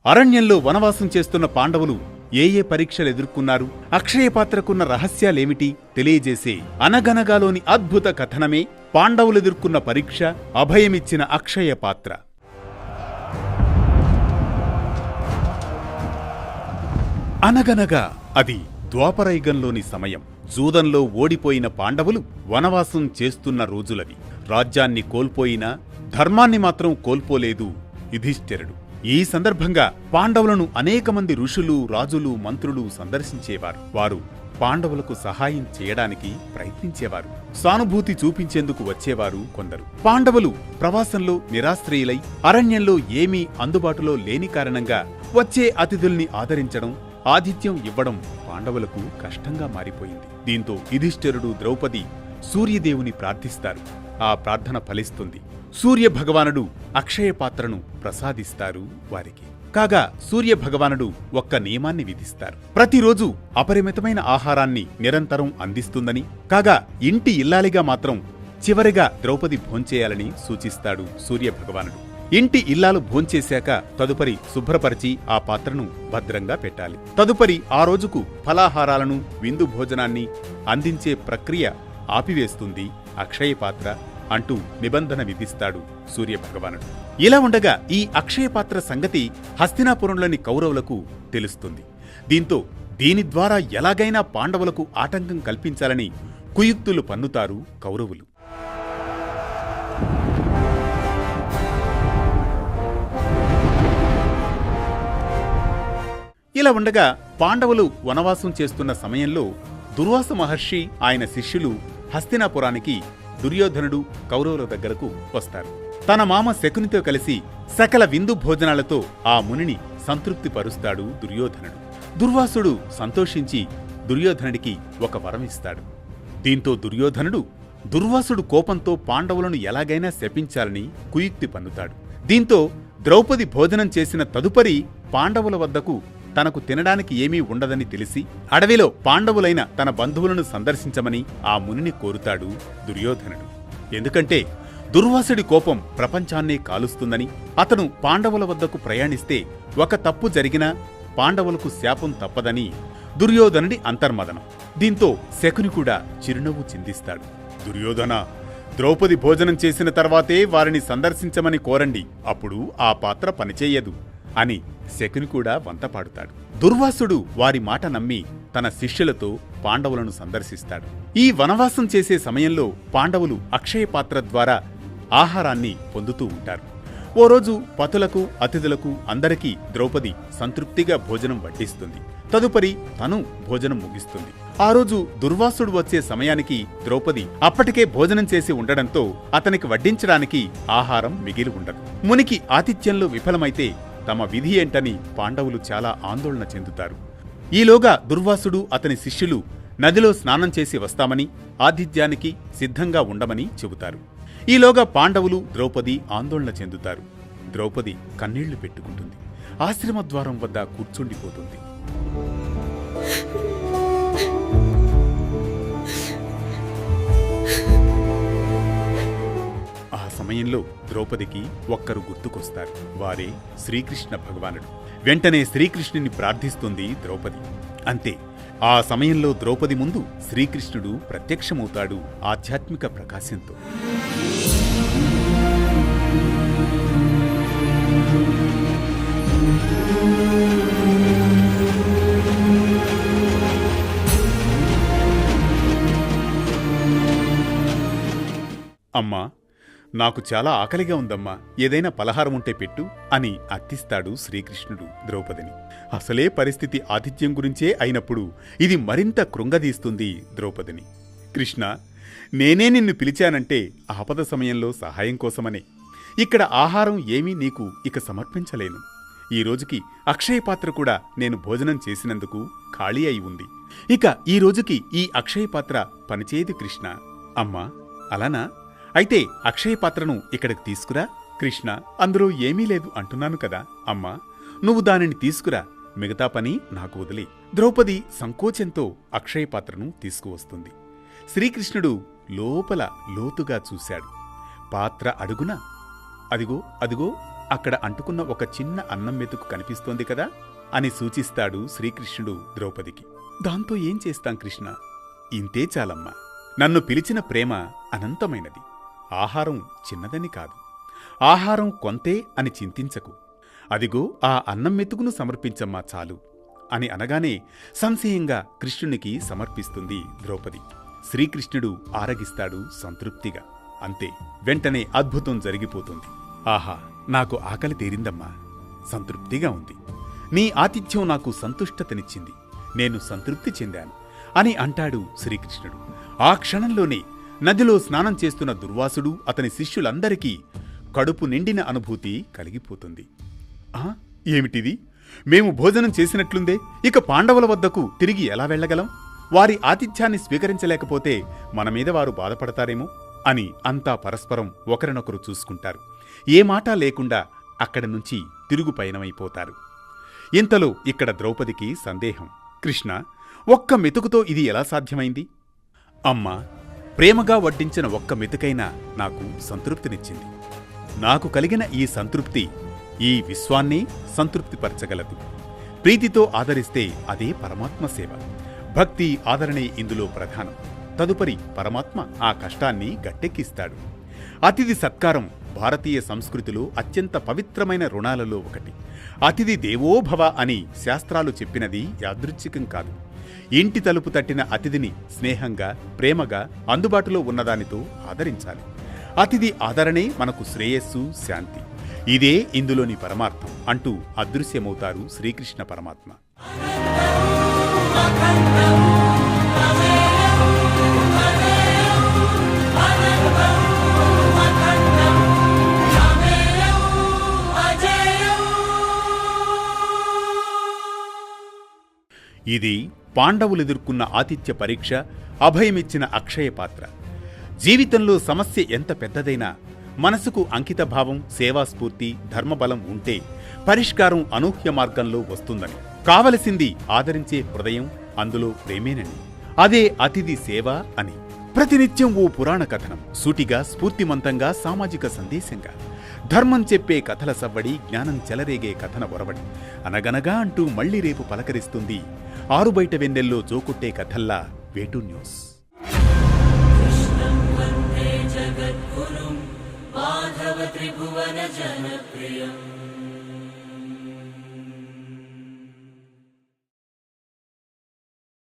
అరణ్యంలో వనవాసం చేస్తున్న పాండవులు ఏ ఏ పరీక్షలు ఎదుర్కొన్నారు, అక్షయపాత్రకున్న రహస్యాలేమిటి తెలియజేసే అనగనగాలోని అద్భుత కథనమే పాండవులెదుర్కొన్న పరీక్ష, అభయమిచ్చిన అక్షయపాత్ర. అనగనగా అది ద్వాపరయుగంలోని సమయం. జూదంలో ఓడిపోయిన పాండవులు వనవాసం చేస్తున్న రోజులవి. రాజ్యాన్ని కోల్పోయినా ధర్మాన్ని మాత్రం కోల్పోలేదు యుధిష్ఠిరుడు. ఈ సందర్భంగా పాండవులను అనేక మంది ఋషులు, రాజులు, మంత్రులు సందర్శించేవారు. వారు పాండవులకు సహాయం చేయడానికి ప్రయత్నించేవారు. సానుభూతి చూపించేందుకు వచ్చేవారు కొందరు. పాండవులు ప్రవాసంలో నిరాశ్రయులై అరణ్యంలో ఏమీ అందుబాటులో లేని కారణంగా వచ్చే అతిథుల్ని ఆదరించడం, ఆతిథ్యం ఇవ్వడం పాండవులకు కష్టంగా మారిపోయింది. దీంతో యుధిష్ఠిరుడు, ద్రౌపది సూర్యదేవుని ప్రార్థిస్తారు. ఆ ప్రార్థన ఫలిస్తుంది. సూర్యభగవానుడు అక్షయపాత్రను ప్రసాదిస్తారు వారికి. కాగా సూర్యభగవానుడు ఒక్క నియమాన్ని విధిస్తారు. ప్రతిరోజు అపరిమితమైన ఆహారాన్ని నిరంతరం అందిస్తుందని, కాగా ఇంటి ఇల్లాలిగా మాత్రం చివరిగా ద్రౌపది భోంచేయాలని సూచిస్తాడు సూర్యభగవానుడు. ఇంటి ఇల్లాలు భోంచేశాక తదుపరి శుభ్రపరిచి ఆ పాత్రను భద్రంగా పెట్టాలి. తదుపరి ఆ రోజుకు ఫలాహారాలను, విందు భోజనాన్ని అందించే ప్రక్రియ ఆపివేస్తుంది అక్షయపాత్ర అంటూ నిబంధన విధిస్తాడు సూర్యభగవానుడు. ఇలా ఉండగా ఈ అక్షయపాత్ర సంగతి హస్తినాపురంలోని కౌరవులకు తెలుస్తుంది. దీంతో దీని ద్వారా ఎలాగైనా పాండవులకు ఆటంకం కల్పించాలని కుయుక్తులు పన్నుతారు కౌరవులు. ఇలా ఉండగా పాండవులు వనవాసం చేస్తున్న సమయంలో దుర్వాస మహర్షి, ఆయన శిష్యులు హస్తినాపురానికి దుర్యోధనుడు కౌరవుల దగ్గరకు వస్తారు. తన మామ శకునితో కలిసి సకల విందు భోజనాలతో ఆ మునిని సంతృప్తిపరుస్తాడు దుర్యోధనుడు. దుర్వాసుడు సంతోషించి దుర్యోధనుడికి ఒక వరం ఇస్తాడు. దీంతో దుర్యోధనుడు దుర్వాసుడు కోపంతో పాండవులను ఎలాగైనా శపించాలని కుయుక్తి పన్నుతాడు. దీంతో ద్రౌపది భోజనం చేసిన తదుపరి పాండవుల వద్దకు తనకు తినడానికి ఏమీ ఉండదని తెలిసి అడవిలో పాండవులైన తన బంధువులను సందర్శించమని ఆ మునిని కోరుతాడు దుర్యోధనుడు. ఎందుకంటే దుర్వాసుడి కోపం ప్రపంచాన్నే కాలుస్తుందని, అతను పాండవుల వద్దకు ప్రయాణిస్తే ఒక తప్పు జరిగినా పాండవులకు శాపం తప్పదని దుర్యోధనుడి అంతర్మదనం. దీంతో శకుని కూడా చిరునవ్వు చిందిస్తాడు. దుర్యోధన, ద్రౌపది భోజనం చేసిన తర్వాతే వారిని సందర్శించమని కోరండి, అప్పుడు ఆ పాత్ర పనిచేయదు అని శకుని కూడా వంతపాడుతాడు. దుర్వాసుడు వారి మాట నమ్మి తన శిష్యులతో పాండవులను సందర్శిస్తాడు. ఈ వనవాసం చేసే సమయంలో పాండవులు అక్షయపాత్ర ద్వారా ఆహారాన్ని పొందుతూ ఉంటారు. ఓ రోజు పతులకు, అతిథులకు అందరికీ ద్రౌపది సంతృప్తిగా భోజనం వడ్డిస్తుంది. తదుపరి తను భోజనం ముగిస్తుంది. ఆ రోజు దుర్వాసుడు వచ్చే సమయానికి ద్రౌపది అప్పటికే భోజనం చేసి ఉండడంతో అతనికి వడ్డించడానికి ఆహారం మిగిలి ఉండదు. మునికి ఆతిథ్యంలో విఫలమైతే తమ విధి ఏంటని పాండవులు చాలా ఆందోళన చెందుతారు. ఈలోగా దుర్వాసుడు, అతని శిష్యులు నదిలో స్నానం చేసి వస్తామని, ఆతిథ్యానికి సిద్ధంగా ఉండమని చెబుతారు. ఈలోగా పాండవులు, ద్రౌపది ఆందోళన చెందుతారు. ద్రౌపది కన్నీళ్లు పెట్టుకుంటుంది. ఆశ్రమద్వారం వద్ద కూర్చుండిపోతుంది. సమయంలో ద్రౌపదికి ఒక్కరు గుర్తుకొస్తారు. వారే శ్రీకృష్ణ భగవానుడు. వెంటనే శ్రీకృష్ణుని ప్రార్థిస్తుంది ద్రౌపది. అంతే, ఆ సమయంలో ద్రౌపది ముందు శ్రీకృష్ణుడు ప్రత్యక్షమవుతాడు ఆధ్యాత్మిక ప్రకాశంతో. అమ్మా, నాకు చాలా ఆకలిగా ఉందమ్మా, ఏదైనా పలహారం ఉంటే పెట్టు అని అర్థిస్తాడు శ్రీకృష్ణుడు ద్రౌపదిని. అసలే పరిస్థితి ఆతిథ్యం గురించే అయినప్పుడు ఇది మరింత కృంగదీస్తుంది ద్రౌపదిని. కృష్ణ, నేనే నిన్ను పిలిచానంటే ఆపద సమయంలో సహాయం కోసమనే. ఇక్కడ ఆహారం ఏమీ నీకు ఇక సమర్పించలేను. ఈ రోజుకి అక్షయపాత్ర కూడా నేను భోజనం చేసినందుకు ఖాళీ అయి ఉంది. ఇక ఈ రోజుకి ఈ అక్షయపాత్ర పనిచేయదు కృష్ణ. అమ్మా, అలానా? అయితే అక్షయపాత్రను ఇక్కడికి తీసుకురా. కృష్ణ, అందులో ఏమీ లేదు అంటున్నాను కదా అమ్మా, నువ్వు దానిని తీసుకురా, మిగతా పని నాకు వదిలే. ద్రౌపది సంకోచంతో అక్షయపాత్రను తీసుకువస్తుంది. శ్రీకృష్ణుడు లోపల లోతుగా చూశాడు. పాత్ర అడుగున అదిగో అదిగో అక్కడ అంటుకున్న ఒక చిన్న అన్నం మెతుకు కనిపిస్తోంది కదా అని సూచిస్తాడు శ్రీకృష్ణుడు ద్రౌపదికి. దాంతో ఏం చేస్తాం కృష్ణ, ఇంతే చాలమ్మా. నన్ను పిలిచిన ప్రేమ అనంతమైనది. ఆహారం చిన్నదని కాదు. ఆహారం కొంతే అని చింతించకు. అదిగో ఆ అన్నం మెతుకును సమర్పించమ్మా చాలు అని అనగానే సంశయంగా కృష్ణునికి సమర్పిస్తుంది ద్రౌపది. శ్రీకృష్ణుడు ఆరగిస్తాడు సంతృప్తిగా. అంతే, వెంటనే అద్భుతం జరిగిపోతుంది. ఆహా, నాకు ఆకలి తీరిందమ్మా, సంతృప్తిగా ఉంది. నీ ఆతిథ్యం నాకు సంతుష్టతనిచ్చింది, నేను సంతృప్తి చెందాను అని అంటాడు శ్రీకృష్ణుడు. ఆ క్షణంలోనే నదిలో స్నానం చేస్తున్న దుర్వాసుడు అతని శిష్యులందరికీ కడుపు నిండిన అనుభూతి కలిగిపోతుంది. ఏమిటిది? మేము భోజనం చేసినట్లుందే, ఇక పాండవుల వద్దకు తిరిగి ఎలా వెళ్లగలం? వారి ఆతిథ్యాన్ని స్వీకరించలేకపోతే మన మీద వారు బాధపడతారేమో అని అంతా పరస్పరం ఒకరినొకరు చూసుకుంటారు. ఏ మాట లేకుండా అక్కడి నుంచి తిరుగు పయనమైపోతారు. ఇంతలో ఇక్కడ ద్రౌపదికి సందేహం. కృష్ణ, ఒక్క మెతుకుతో ఇది ఎలా సాధ్యమైంది? అమ్మా, ప్రేమగా వడ్డించిన ఒక్క మెతుకైనా నాకు సంతృప్తినిచ్చింది. నాకు కలిగిన ఈ సంతృప్తి ఈ విశ్వాన్ని సంతృప్తిపరచగలదు. ప్రీతితో ఆదరిస్తే అదే పరమాత్మ సేవ. భక్తి, ఆదరణే ఇందులో ప్రధానం. తదుపరి పరమాత్మ ఆ కష్టాన్ని గట్టెక్కిస్తాడు. అతిథి సత్కారం భారతీయ సంస్కృతిలో అత్యంత పవిత్రమైన రుణాలలో ఒకటి. అతిథి దేవోభవ అని శాస్త్రాలు చెప్పినది యాదృచ్ఛికం కాదు. ఇంటి తలుపు తట్టిన అతిథిని స్నేహంగా, ప్రేమగా, అందుబాటులో ఉన్నదానితో ఆదరించాలి. అతిథి ఆదరణే మనకు శ్రేయస్సు, శాంతి. ఇదే ఇందులోని పరమార్థం అంటూ అదృశ్యమవుతారు శ్రీకృష్ణ పరమాత్మ. ఇది పాండవులెదుర్కొన్న ఆతిథ్య పరీక్ష, అభయమిచ్చిన అక్షయ పాత్ర. జీవితంలో సమస్య ఎంత పెద్దదైనా మనసుకు అంకితభావం, సేవాస్ఫూర్తి, ధర్మబలం ఉంటే పరిష్కారం అనూహ్య మార్గంలో వస్తుందని. కావలసింది ఆదరించే హృదయం, అందులో ప్రేమేనని. అదే అతిథి సేవ అని. ప్రతినిత్యం ఓ పురాణ కథనం, సూటిగా, స్ఫూర్తిమంతంగా, సామాజిక సందేశంగా. ధర్మం చెప్పే కథల సవ్వడి, జ్ఞానం చెలరేగే కథన ఒరవడి. అనగనగా అంటూ మళ్లీ రేపు పలకరిస్తుంది ఆరుబయట వెన్నెల్లో జోకొట్టే కథల్లా వేటూ న్యూస్. మాధవ త్రిభువన జనప్రియం.